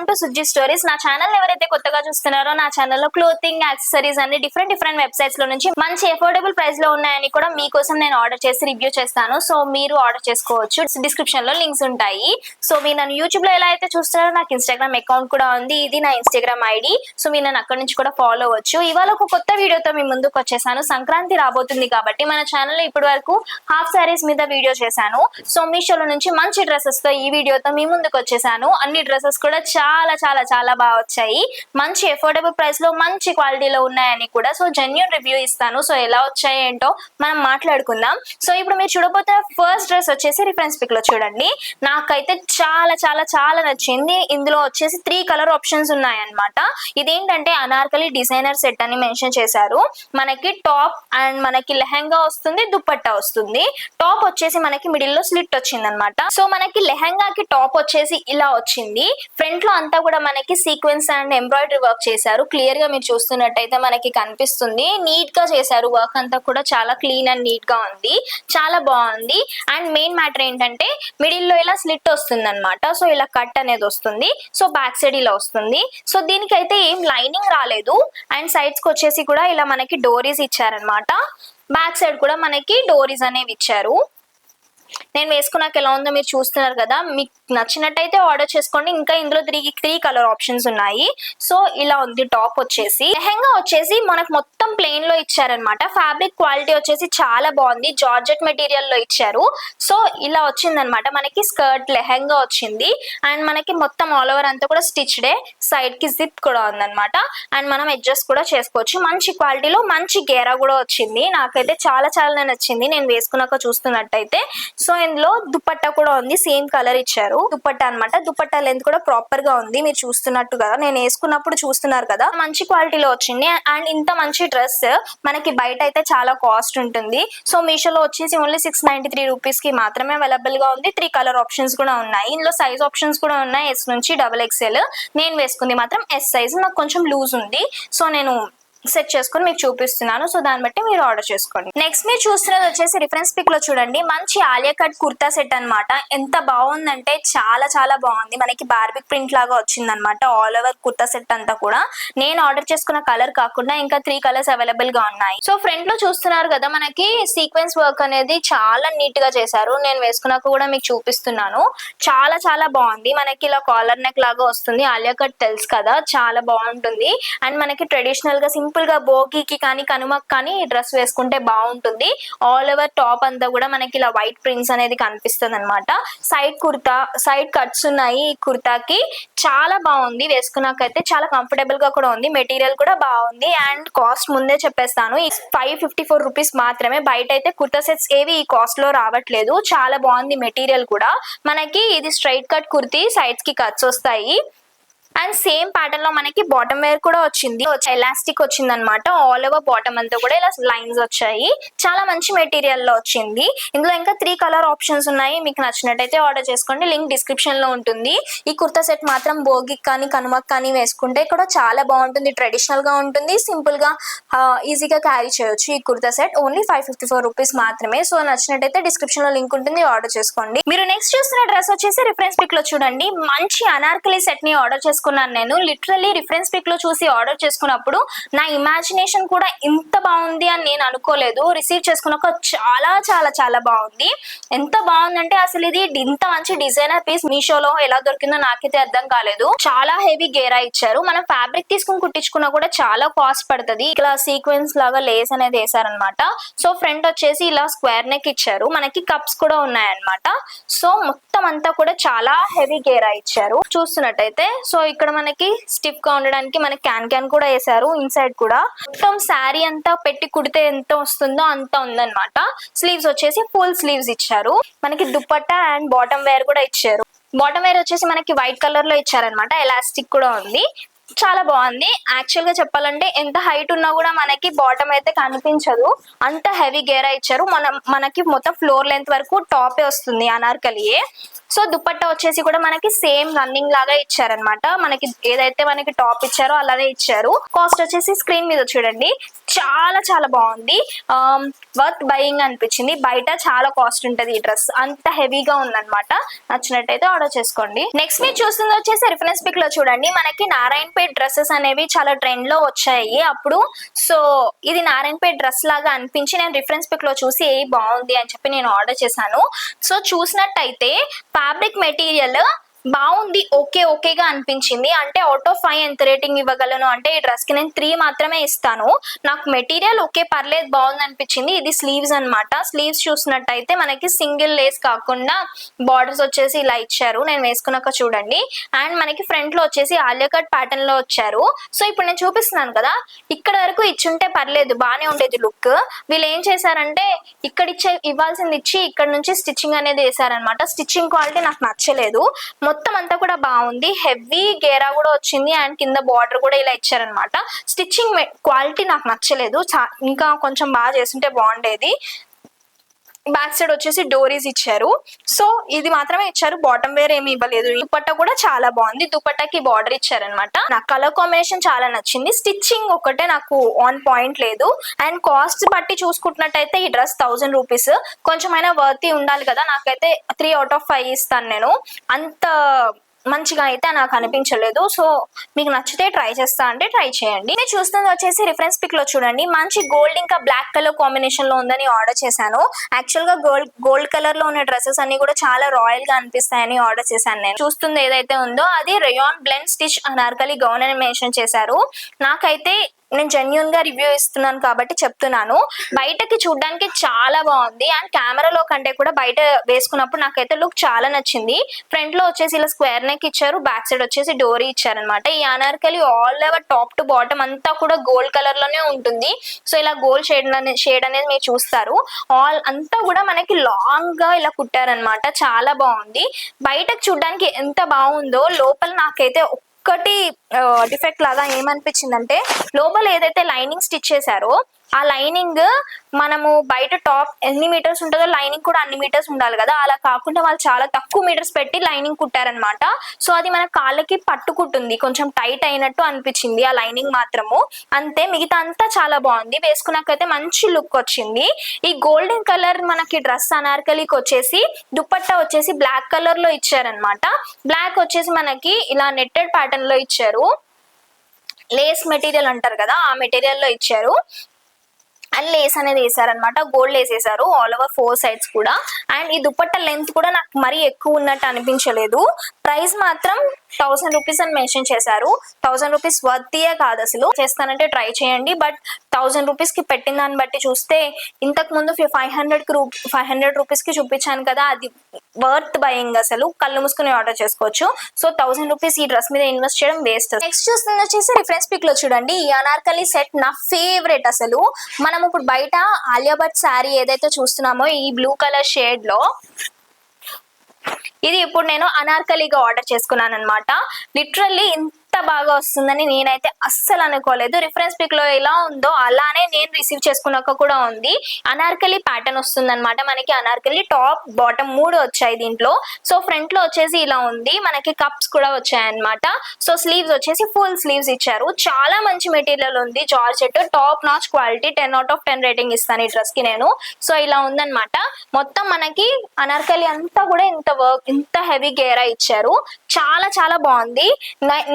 To Sujji stories. నా channel ఎవరైతే కొత్తగా చూస్తున్నారో నా ఛానల్లో క్లోతింగ్, యాక్సెసరీస్ అన్ని డిఫరెంట్ వెబ్సైట్స్ లో నుంచి మంచి అఫోర్డబుల్ ప్రైస్ లో ఉన్నాయని కూడా మీకోసం నేను ఆర్డర్ చేసి రివ్యూ చేస్తాను. సో మీరు ఆర్డర్ చేసుకోవచ్చు, డిస్క్రిప్షన్ లో లింక్స్ ఉంటాయి. సో మీరు నన్ను యూట్యూబ్ లో ఎలా అయితే చూస్తున్నారో నాకు ఇన్స్టాగ్రామ్ అకౌంట్ కూడా ఉంది. ఇది నా ఇన్స్టాగ్రామ్ ఐడి. సో మీరు నన్ను అక్కడ నుంచి కూడా ఫాలో అవ్వచ్చు. ఇవాళ ఒక కొత్త వీడియోతో మీ ముందుకు వచ్చేసాను. సంక్రాంతి రాబోతుంది కాబట్టి మన ఛానల్లో ఇప్పటి వరకు హాఫ్ సారీస్ మీద వీడియో చేశాను. సో మీషోలో నుంచి మంచి డ్రెస్సెస్ తో ఈ వీడియోతో మీ ముందుకు వచ్చేసాను. అన్ని డ్రెస్సెస్ కూడా చాలా చాలా చాలా బాగా వచ్చాయి. మంచి అఫోర్డబుల్ ప్రైస్ లో మంచి క్వాలిటీలో ఉన్నాయని కూడా సో జెన్యూన్ రివ్యూ ఇస్తాను. సో ఎలా వచ్చాయి ఏంటో మనం మాట్లాడుకుందాం. సో ఇప్పుడు మీరు చూడబోతున్న ఫస్ట్ డ్రెస్ వచ్చేసి రిఫరెన్స్ పిక్ లో చూడండి. నాకైతే చాలా చాలా చాలా నచ్చింది. ఇందులో వచ్చేసి 3 కలర్ ఆప్షన్స్ ఉన్నాయన్నమాట. ఇదేంటంటే అనార్కలి డిజైనర్ సెట్ అని మెన్షన్ చేశారు. మనకి టాప్ అండ్ మనకి లెహంగా వస్తుంది, దుప్పట్టా వస్తుంది. టాప్ వచ్చేసి మనకి మిడిల్ లో స్లిట్ వచ్చింది అనమాట. సో మనకి లెహంగాకి టాప్ వచ్చేసి ఇలా వచ్చింది. ఫ్రంట్ లో అంతా కూడా మనకి సీక్వెన్స్ అండ్ ఎంబ్రాయిడరీ వర్క్ చేశారు. క్లియర్ గా మీరు చూస్తున్నట్టయితే మనకి కనిపిస్తుంది. నీట్ గా చేశారు. వర్క్ అంతా కూడా చాలా క్లీన్ అండ్ నీట్ గా ఉంది. చాలా బాగుంది. అండ్ మెయిన్ మ్యాటర్ ఏంటంటే మిడిల్ లో ఇలా స్లిట్ వస్తుంది అనమాట. సో ఇలా కట్ అనేది వస్తుంది. సో బ్యాక్ సైడ్ ఇలా వస్తుంది. సో దీనికైతే ఏం లైనింగ్ రాలేదు. అండ్ సైడ్స్ కి వచ్చేసి కూడా ఇలా మనకి డోరీస్ ఇచ్చారనమాట. బ్యాక్ సైడ్ కూడా మనకి డోరీస్ అనేవి ఇచ్చారు. నేను వేసుకున్నాక ఎలా ఉందో మీరు చూస్తున్నారు కదా. మీకు నచ్చినట్టయితే ఆర్డర్ చేసుకోండి. ఇంకా ఇందులో 3 కలర్ ఆప్షన్స్ ఉన్నాయి. సో ఇలా ఉంది టాప్ వచ్చేసి. లెహంగా వచ్చేసి మనకు మొత్తం ప్లెయిన్ లో ఇచ్చారనమాట. ఫ్యాబ్రిక్ క్వాలిటీ వచ్చేసి చాలా బాగుంది. జార్జెట్ మెటీరియల్ లో ఇచ్చారు. సో ఇలా వచ్చింది అనమాట. మనకి స్కర్ట్ లెహంగా వచ్చింది. అండ్ మనకి మొత్తం ఆల్ ఓవర్ అంతా కూడా స్టిచ్డే. సైడ్ కి జిప్ కూడా ఉందన్నమాట. అండ్ మనం అడ్జస్ట్ కూడా చేసుకోవచ్చు. మంచి క్వాలిటీలో మంచి గేరా కూడా వచ్చింది. నాకైతే చాలా చాలా నచ్చింది నేను వేసుకున్నాక చూస్తున్నట్టయితే. సో ఇందులో దుపట్టా కూడా ఉంది. సేమ్ కలర్ ఇచ్చారు. దుపట్టా అనమాట. దుపట్టా లెంత్ కూడా ప్రాపర్ గా ఉంది. మీరు చూస్తున్నట్టు కదా, నేను వేసుకున్నప్పుడు చూస్తున్నారు కదా, మంచి క్వాలిటీలో వచ్చింది. అండ్ ఇంత మంచి డ్రెస్ మనకి బయట అయితే చాలా కాస్ట్ ఉంటుంది. సో మీషోలో వచ్చేసి ఓన్లీ 693 రూపీస్ కి మాత్రమే అవైలబుల్ గా ఉంది. 3 కలర్ ఆప్షన్స్ కూడా ఉన్నాయి. ఇందులో సైజ్ ఆప్షన్స్ కూడా ఉన్నాయి. S నుంచి XXL. నేను వేసుకుంది మాత్రం S సైజ్. నాకు కొంచెం లూజ్ ఉంది. సో నేను సెట్ చేసుకొని మీకు చూపిస్తున్నాను. సో దాన్ని బట్టి మీరు ఆర్డర్ చేసుకోండి. నెక్స్ట్ మీరు చూస్తున్నది వచ్చేసి రిఫరెన్స్ పిక్ లో చూడండి. మంచి ఆలియా కట్ కుర్తా సెట్ అనమాట. ఎంత బాగుందంటే చాలా చాలా బాగుంది. మనకి బార్బిక్ ప్రింట్ లాగా వచ్చింది అనమాట. ఆల్ ఓవర్ కుర్తా సెట్ అంతా కూడా. నేను ఆర్డర్ చేసుకున్న కలర్ కాకుండా ఇంకా 3 కలర్స్ అవైలబుల్ గా ఉన్నాయి. సో ఫ్రంట్ లో చూస్తున్నారు కదా, మనకి సీక్వెన్స్ వర్క్ అనేది చాలా నీట్ గా చేశారు. నేను వేసుకున్నాక కూడా మీకు చూపిస్తున్నాను. చాలా చాలా బాగుంది. మనకి ఇలా కాలర్ నెక్ లాగా వస్తుంది. ఆలియా కట్ తెలుసు కదా, చాలా బాగుంటుంది. అండ్ మనకి ట్రెడిషనల్ గా సింపుల్ గా భోగికి కానీ కనుమకు కానీ డ్రెస్ వేసుకుంటే బాగుంటుంది. ఆల్ ఓవర్ టాప్ అంతా కూడా మనకి ఇలా వైట్ ప్రింట్స్ అనేది కనిపిస్తుంది అనమాట. సైడ్ కట్స్ ఉన్నాయి ఈ కుర్తాకి. చాలా బాగుంది. వేసుకున్నాకైతే చాలా కంఫర్టబుల్ గా కూడా ఉంది. మెటీరియల్ కూడా బాగుంది. అండ్ కాస్ట్ ముందే చెప్పేస్తాను, 554 రూపీస్ మాత్రమే. బయట అయితే కుర్తా సెట్స్ ఏవి ఈ కాస్ట్ లో రావట్లేదు. చాలా బాగుంది మెటీరియల్ కూడా. మనకి ఇది స్ట్రైట్ కట్ కుర్తీ, సైడ్స్ కి కట్స్ వస్తాయి. అండ్ సేమ్ ప్యాటర్న్ లో మనకి బాటమ్ వేర్ కూడా వచ్చింది. ఎలాస్టిక్ వచ్చింది అనమాట. ఆల్ ఓవర్ బాటమ్ అంతా కూడా ఇలా లైన్స్ వచ్చాయి. చాలా మంచి మెటీరియల్ లో వచ్చింది. ఇందులో ఇంకా 3 కలర్ ఆప్షన్స్ ఉన్నాయి. మీకు నచ్చినట్టయితే ఆర్డర్ చేసుకోండి. లింక్ డిస్క్రిప్షన్ లో ఉంటుంది. ఈ కుర్తా సెట్ మాత్రం భోగికి కానీ కనుమకు కానీ వేసుకుంటే కూడా చాలా బాగుంటుంది. ట్రెడిషనల్ గా ఉంటుంది. సింపుల్ గా ఈజీగా క్యారీ చేయొచ్చు. ఈ కుర్తా సెట్ ఓన్లీ 554 రూపీస్ మాత్రమే. సో నచ్చినట్టయితే డిస్క్రిప్షన్ లో లింక్ ఉంటుంది, ఆర్డర్ చేసుకోండి. మీరు నెక్స్ట్ చూస్తున్న డ్రెస్ వచ్చేసి రిఫరెన్స్ పిక్ లో చూడండి. మంచి అనార్కలి సెట్ ని ఆర్డర్ చేసుకున్నాను నేను. లిటరల్లీ రిఫరెన్స్ పిక్ లో చూసి ఆర్డర్ చేసుకున్నప్పుడు నా ఇమాజినేషన్ కూడా ఇంత బాగుంది అని నేను అనుకోలేదు. రిసీవ్ చేసుకున్నాక చాలా చాలా చాలా బాగుంది. ఎంత బాగుందంటే అసలు ఇది ఇంత మంచి డిజైనర్ పీస్ మీషోలో ఎలా దొరికిందో నాకైతే అర్థం కాలేదు. చాలా హెవీ గేరా ఇచ్చారు. మనం ఫ్యాబ్రిక్ తీసుకుని కుట్టించుకున్నా కూడా చాలా కాస్ట్ పడుతుంది. ఇలా సీక్వెన్స్ లాగా లేస్ అనేది వేసారనమాట. సో ఫ్రంట్ వచ్చేసి ఇలా స్క్వేర్ నెక్ ఇచ్చారు. మనకి కప్స్ కూడా ఉన్నాయన్నమాట. సో మొత్తం అంతా కూడా చాలా హెవీ గేరా ఇచ్చారు చూస్తున్నట్టయితే. సో ఇక్కడ మనకి స్టిఫ్ గా ఉండడానికి మనకి క్యాన్ కూడా వేసారు. ఇన్సైడ్ కూడా మొత్తం శారీ అంతా పెట్టి కుడితే ఎంత వస్తుందో అంత ఉందన్నమాట. స్లీవ్స్ వచ్చేసి ఫుల్ స్లీవ్స్ ఇచ్చారు. మనకి దుపట్టా అండ్ బాటమ్ వేర్ కూడా ఇచ్చారు. బాటమ్ వేర్ వచ్చేసి మనకి వైట్ కలర్ లో ఇచ్చారనమాట. ఎలాస్టిక్ కూడా ఉంది. చాలా బాగుంది. యాక్చువల్ గా చెప్పాలంటే ఎంత హైట్ ఉన్నా కూడా మనకి బాటమ్ అయితే కనిపించదు, అంత హెవీ గేరా ఇచ్చారు. మనకి మొత్తం ఫ్లోర్ లెంత్ వరకు టాపే వస్తుంది అనార్కలియే. సో దుపట్టా వచ్చేసి కూడా మనకి సేమ్ రన్నింగ్ లాగా ఇచ్చారనమాట. మనకి ఏదైతే మనకి టాప్ ఇచ్చారో అలానే ఇచ్చారు. కాస్ట్ వచ్చేసి స్క్రీన్ మీద చూడండి, చాలా చాలా బాగుంది. వర్త్ బయింగ్ అనిపించింది. బయట చాలా కాస్ట్ ఉంటది ఈ డ్రెస్, అంత హెవీగా ఉందన్నమాట. నచ్చినట్టయితే ఆర్డర్ చేసుకోండి. నెక్స్ట్ మీరు చూస్తుంది వచ్చేసి రిఫరెన్స్ పిక్ లో చూడండి, మనకి నారాయణపేట్ డ్రెస్సెస్ అనేవి చాలా ట్రెండ్ లో వచ్చాయి అప్పుడు. సో ఇది నారాయణపేట్ డ్రెస్ లాగా అనిపించి నేను రిఫరెన్స్ పిక్ లో చూసి ఏ బాగుంది అని చెప్పి నేను ఆర్డర్ చేశాను. సో చూసినట్టయితే ఫ్యాబ్రిక్ మెటీరియల్ బాగుంది, ఓకేగా అనిపించింది. అంటే అవుట్ ఆఫ్ 5 ఎంత రేటింగ్ ఇవ్వగలను అంటే ఈ డ్రెస్ కి నేను 3 మాత్రమే ఇస్తాను. నాకు మెటీరియల్ ఓకే పర్లేదు, బాగుంది అనిపించింది. ఇది స్లీవ్స్ అనమాట. స్లీవ్స్ చూసినట్టయితే మనకి సింగిల్ లేస్ కాకుండా బార్డర్స్ వచ్చేసి ఇలా ఇచ్చారు, నేను వేసుకున్నాక చూడండి. అండ్ మనకి ఫ్రంట్ లో వచ్చేసి ఆలియా కట్ ప్యాటర్న్ లో వచ్చారు. సో ఇప్పుడు నేను చూపిస్తున్నాను కదా, ఇక్కడ వరకు ఇచ్చుంటే పర్లేదు, బాగానే ఉండేది లుక్. వీళ్ళు ఏం చేశారంటే ఇక్కడ ఇవ్వాల్సింది ఇచ్చి ఇక్కడ నుంచి స్టిచ్చింగ్ అనేది వేసారనమాట. స్టిచ్చింగ్ క్వాలిటీ నాకు నచ్చలేదు. మొత్తం అంతా కూడా బాగుంది, హెవీ గేరా కూడా వచ్చింది అండ్ కింద బార్డర్ కూడా ఇలా ఇచ్చారనమాట. స్టిచ్చింగ్ క్వాలిటీ నాకు నచ్చలేదు, ఇంకా కొంచెం బాగా చేస్తుంటే బాగుండేది. బ్యాక్ సైడ్ వచ్చేసి డోరీస్ ఇచ్చారు. సో ఇది మాత్రమే ఇచ్చారు, బాటమ్ వేర్ ఏమి ఇవ్వలేదు. దుపట్టా కూడా చాలా బాగుంది, దుపట్టాకి బార్డర్ ఇచ్చారనమాట. నాకు కలర్ కాంబినేషన్ చాలా నచ్చింది. స్టిచ్చింగ్ ఒకటే నాకు ఆన్ పాయింట్ లేదు. అండ్ కాస్ట్ బట్టి చూసుకుంటున్నట్టయితే ఈ డ్రెస్ 1000 రూపీస్, కొంచెమైనా వర్తీ ఉండాలి కదా. నాకైతే 3/5 ఇస్తాను నేను, అంత మంచిగా అయితే నాకు అనిపించలేదు. సో మీకు నచ్చితే ట్రై చేస్తా అంటే ట్రై చేయండి. నేను చూస్తుంది వచ్చేసి రిఫరెన్స్ పిక్ లో చూడండి, మంచి గోల్డ్ ఇంకా బ్లాక్ కలర్ కాంబినేషన్ లో ఉందని ఆర్డర్ చేశాను. యాక్చువల్ గా గోల్డ్ కలర్ లో ఉన్న డ్రెస్సెస్ అన్ని కూడా చాలా రాయల్ గా అనిపిస్తాయని ఆర్డర్ చేశాను. నేను చూస్తుంది ఏదైతే ఉందో అది rayon blend stitch Anarkali gown అని మెన్షన్ చేశారు. నాకైతే నేను జెన్యున్ గా రివ్యూ ఇస్తున్నాను కాబట్టి చెప్తున్నాను. బయటకి చూడడానికి చాలా బాగుంది అండ్ కెమెరాలో కంటే కూడా బయట వేసుకున్నప్పుడు నాకైతే లుక్ చాలా నచ్చింది. ఫ్రంట్ లో వచ్చేసి ఇలా స్క్వేర్ నెక్ ఇచ్చారు, బ్యాక్ సైడ్ వచ్చేసి డోరీ ఇచ్చారనమాట. ఈ Anarkali all over top to bottom అంతా కూడా గోల్డ్ కలర్ లోనే ఉంటుంది. సో ఇలా గోల్డ్ షేడ్ అనేది మీరు చూస్తారు. ఆల్ అంతా కూడా మనకి లాంగ్ గా ఇలా కుట్టారనమాట, చాలా బాగుంది. బయటకు చూడడానికి ఎంత బాగుందో లోపల నాకైతే ఒక్కటి డిఫెక్ట్ లాగా ఏమనిపించిందంటే, లోపల ఏదైతే లైనింగ్ స్టిచ్ చేశారో ఆ లైనింగ్ మనము బయట టాప్ ఎన్ని మీటర్స్ ఉంటుందో లైనింగ్ కూడా అన్ని మీటర్స్ ఉండాలి కదా, అలా కాకుండా వాళ్ళు చాలా తక్కువ మీటర్స్ పెట్టి లైనింగ్ కుట్టారనమాట. సో అది మన కాళ్ళకి పట్టుకుంటుంది, కొంచెం టైట్ అయినట్టు అనిపించింది ఆ లైనింగ్ మాత్రము. అంతే, మిగతా అంతా చాలా బాగుంది, వేసుకున్నాకైతే మంచి లుక్ వచ్చింది. ఈ గోల్డెన్ కలర్ మనకి డ్రెస్ అనార్కలికి వచ్చేసి దుపట్టా వచ్చేసి బ్లాక్ కలర్ లో ఇచ్చారనమాట. బ్లాక్ వచ్చేసి మనకి ఇలా నెట్టెడ్ ప్యాటర్న్ లో ఇచ్చారు, లేస్ మెటీరియల్ అంటారు కదా ఆ మెటీరియల్ లో ఇచ్చారు. అండ్ లేస్ అనేది వేసారనమాట, గోల్డ్ లేస్ వేసారు ఆల్ ఓవర్ 4 సైడ్స్ కూడా. అండ్ ఈ దుపట్టా లెంత్ కూడా నాకు మరీ ఎక్కువ ఉన్నట్టు అనిపించలేదు. ప్రైస్ మాత్రం 1000 రూపీస్ అని మెన్షన్ చేశారు. 1000 రూపీస్ వర్తియే కాదు అసలు. చేస్తానంటే ట్రై చేయండి, బట్ 1000 రూపీస్ కి పెట్టిన దాన్ని బట్టి చూస్తే ఇంతకు ముందు 500 రూపీస్ కి చూపించాను కదా, అది వర్త్ బయింగ్. అసలు కళ్ళు మూసుకుని ఆర్డర్ చేసుకోవచ్చు. సో 1000 రూపీస్ ఈ డ్రెస్ మీద ఇన్వెస్ట్ చేయడం వేస్ట్. నెక్స్ట్ చూస్తుంది వచ్చేసి రిఫరెన్స్ పిక్ లో చూడండి, ఈ అనార్కలి సెట్ నా ఫేవరెట్. అసలు మనం ఇప్పుడు బయట ఆలియా భట్ శారీ ఏదైతే చూస్తున్నామో ఈ బ్లూ కలర్ షేడ్ లో, ఇది ఇప్పుడు నేను అనార్కలిగా ఆర్డర్ చేసుకున్నాను అనమాట. లిటరల్లీ ఇంత బాగా వస్తుందని నేనైతే అస్సలు అనుకోలేదు. రిఫరెన్స్ పిక్ లో ఎలా ఉందో అలానే నేను రిసీవ్ చేసుకున్నాక కూడా ఉంది. అనార్కలి ప్యాటర్న్ వస్తుంది అనమాట మనకి. అనార్కలి టాప్ బాటమ్ 3 వచ్చాయి దీంట్లో. సో ఫ్రంట్ లో వచ్చేసి ఇలా ఉంది, మనకి కప్స్ కూడా వచ్చాయి అనమాట. సో స్లీవ్స్ వచ్చేసి ఫుల్ స్లీవ్స్ ఇచ్చారు, చాలా మంచి మెటీరియల్ ఉంది. Georgette top notch quality, 10/10 rating ఇస్తాను ఈ డ్రెస్ కి నేను. సో ఇలా ఉందన్నమాట. మొత్తం మనకి అనార్కలి అంతా కూడా ఇంత వర్క్, ఇంత హెవీ గేరా ఇచ్చారు, చాలా చాలా బాగుంది.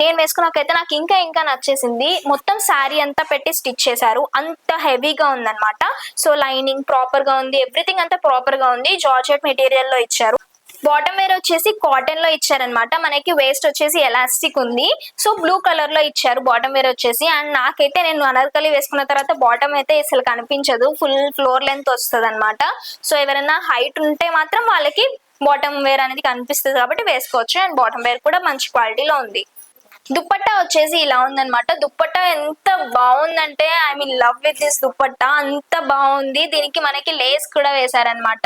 నేను వేసుకున్నాకైతే నాకు ఇంకా నచ్చేసింది. మొత్తం శారీ అంతా పెట్టి స్టిచ్ చేశారు, అంత హెవీగా ఉందన్నమాట. సో లైనింగ్ ప్రాపర్ గా ఉంది, ఎవ్రీథింగ్ అంతా ప్రాపర్ గా ఉంది. జార్జెట్ మెటీరియల్ లో ఇచ్చారు. బాటమ్ వేర్ వచ్చేసి కాటన్ లో ఇచ్చారనమాట. మనకి వేస్ట్ వచ్చేసి ఎలాస్టిక్ ఉంది. సో బ్లూ కలర్ లో ఇచ్చారు బాటమ్ వేర్ వచ్చేసి. అండ్ నాకైతే నేను అనార్కలి వేసుకున్న తర్వాత బాటమ్ అయితే అసలు కనిపించదు, ఫుల్ ఫ్లోర్ లెంత్ వస్తుంది అనమాట. సో ఎవరైనా హైట్ ఉంటే మాత్రం వాళ్ళకి బాటమ్ వేర్ అనేది కనిపిస్తుంది కాబట్టి వేసుకోవచ్చు. అండ్ బాటమ్ వేర్ కూడా మంచి క్వాలిటీలో ఉంది. దుప్పట్టా వచ్చేసి ఇలా ఉందన్నమాట. దుప్పట్టా ఎంత బాగుందంటే I mean love with this dupatta, అంత బాగుంది. దీనికి మనకి లేస్ కూడా వేశారనమాట.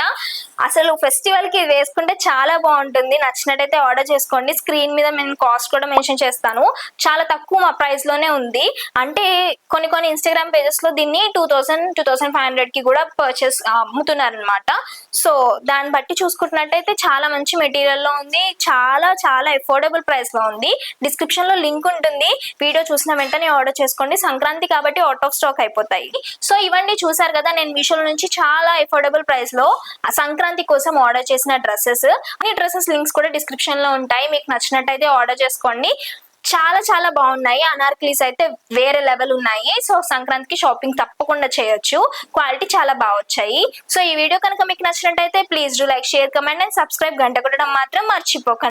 అసలు ఫెస్టివల్ కి వేసుకుంటే చాలా బాగుంటుంది. నచ్చినట్టయితే ఆర్డర్ చేసుకోండి. స్క్రీన్ మీద నేను కాస్ట్ కూడా మెన్షన్ చేస్తాను. చాలా తక్కువ మా ప్రైస్ లోనే ఉంది. అంటే కొన్ని ఇన్స్టాగ్రామ్ పేజెస్ లో దీన్ని 2000-2500 కి కూడా పర్చేస్ అమ్ముతున్నారు అనమాట. సో దాన్ని బట్టి చూసుకున్నట్టయితే చాలా మంచి మెటీరియల్ లో ఉంది. చాలా చాలా అఫోర్డబుల్ ప్రైస్ లో ఉంది. డిస్క్రిప్షన్ లో లింక్ ఉంటుంది. వీడియో చూసిన వెంటనే ఆర్డర్ చేసుకోండి. సంక్రాంతి కాబట్టి అవుట్ ఆఫ్ స్టాక్ అయిపోతాయి. సో ఇవన్నీ చూసారు కదా, నేను మీషో నుంచి చాలా అఫోర్డబుల్ ప్రైస్ లో సంక్రాంతి కోసం ఆర్డర్ చేసిన డ్రెస్సెస్. ఈ డ్రెస్సెస్ లింక్స్ కూడా డిస్క్రిప్షన్ లో ఉంటాయి. మీకు నచ్చినట్టయితే ఆర్డర్ చేసుకోండి. చాలా చాలా బాగున్నాయి. అనార్కలీస్ అయితే వేరే లెవెల్ ఉన్నాయి. సో సంక్రాంతికి షాపింగ్ తప్పకుండా చేయొచ్చు. క్వాలిటీ చాలా బాగా వచ్చాయి. సో ఈ వీడియో కనుక మీకు నచ్చినట్టయితే please do like, share, comment and subscribe. గంట కొట్టడం మాత్రం మర్చిపోకండి.